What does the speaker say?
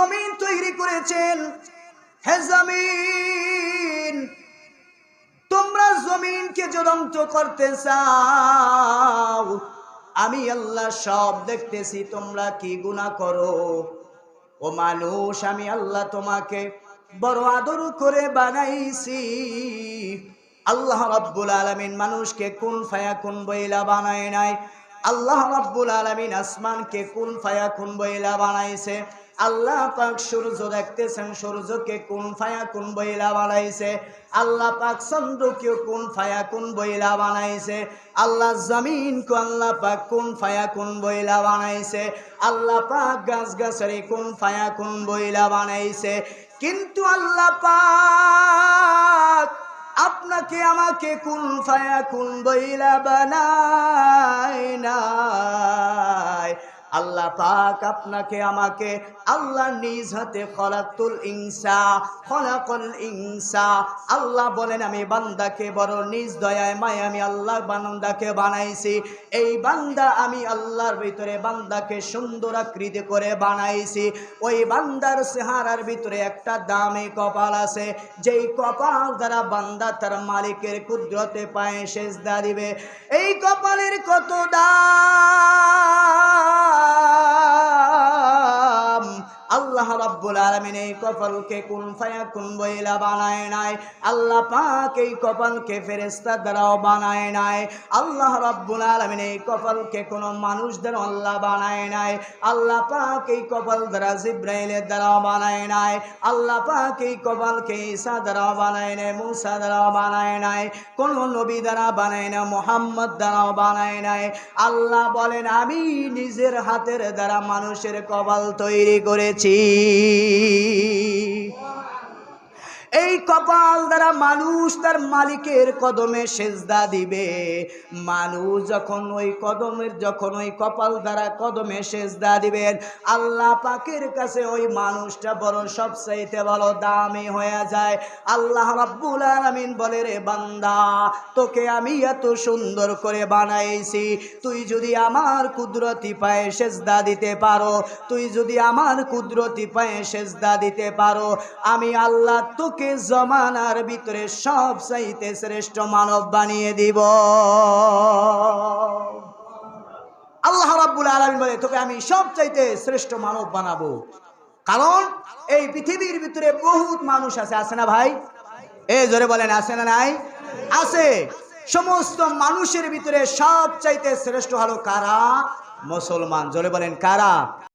জমিন তৈরি করেছেন। হে জমিন, তোমরা জমিনকে জ্বলন্ত করতে চাও, আমি আল্লাহ সব দেখতেছি তোমরা কি গুনাহ করো। ও মানুষ, আমি আল্লাহ তোমাকে বড় আদর করে বানাইছি। আল্লাহ রাব্বুল আলামিন মানুষকে কুন ফায়াকুন বইলা বানায় নাই। আল্লাহ রাব্বুল আলামিন আসমানকে কুন ফায়াকুন বইলা বানাইছে। আল্লাহ পাক সূর্য দেখতেছেন, সূর্যকে কুন ফায়াকুন বইলা বানাইছে। আল্লাহ পাক চন্দ্রকে কুন ফায়াকুন বইলা বানাইছে। আল্লাহ জমিনকে আল্লাহ পাক কুন ফায়াকুন বইলা বানাইছে। আল্লাহ পাক গাছ গাছালি কুন ফায়াকুন বইলা বানাইছে। কিন্তু আল্লাহ পাক আপনাকে আমাকে কুন ফায়াকুন বইলা বানায় নাই। আল্লাহ পাক আপনাকে আমাকে আল্লাহ নিজ হাতে খলাকুল ইনসা। আল্লাহ বলেন আমি বান্দাকে বড় নিজ দয়ায় মায় আমি আল্লাহ বান্দাকে বানাইছি। এই বান্দা আমি আল্লাহর ভিতরে বান্দাকে সুন্দর আকৃতি করে বানাইছি। ওই বান্দার চেহারার ভিতরে একটা দামি কপাল আছে, যেই কপাল দ্বারা বান্দা তার মালিকের কুদরতে পায়ে সেজদা দিবে। এই কপালের কত দাম! আল্লাহ রাব্বুল আলামিন এই কপালকে কুন ফায়াকুন বইলা বানায় নাই। আল্লাহ পাক এই কপালকে ফেরেশতা দ্বারাও বানায় নাই। আল্লাহ রাব্বুল আলামিন এই কপালকে কোনো মানুষ দ্বারা আল্লাহ বানায় নাই। আল্লাহ পাক এই কপাল দ্বারা জিবরাইলের দ্বারাও বানায় নাই। আল্লাহ পাক এই কপালকে ঈসা দ্বারাও বানায় নাই, মুসা দ্বারাও বানায় নাই, কোনো নবী দ্বারা বানায় না, মুহাম্মদ দ্বারাও বানায় নাই। আল্লাহ বলেন আমি নিজের হাতের দ্বারা মানুষের কপাল তৈরি করেছি। এই কপাল দ্বারা মানুষ তার মালিকের কদমে সেজদা দিবে। মানুষ যখন ওই কপাল দ্বারা কদমে সেজদা দিবেন, আল্লাহ পাকের কাছে ওই মানুষটা বড় সবচাইতে বড় দামি হয়ে যায়। আল্লাহ রাব্বুল আলামিন বলে, রে বান্দা, তোকে আমি এত সুন্দর করে বানাইছি, তুই যদি আমার কুদরতি পায়ে সেজদা দিতে পারো, তুই যদি আমার কুদরতি পায়ে সেজদা দিতে পারো, আমি আল্লাহ তোকে জমানার ভিতরে সব চাইতে শ্রেষ্ঠ মানব বানিয়ে দিব। আল্লাহ রাব্বুল আলামিন বলে, তোকে আমি সব চাইতে শ্রেষ্ঠ মানব বানাবো। কারণ এই পৃথিবীর ভিতরে বহুত মানুষ আছে, আছে না ভাই? এই জোরে বলেন, আছে না নাই? আছে। সমস্ত মানুষের ভিতরে সব চাইতে শ্রেষ্ঠ হলো কারা? মুসলমান। জোরে বলেন, কারা?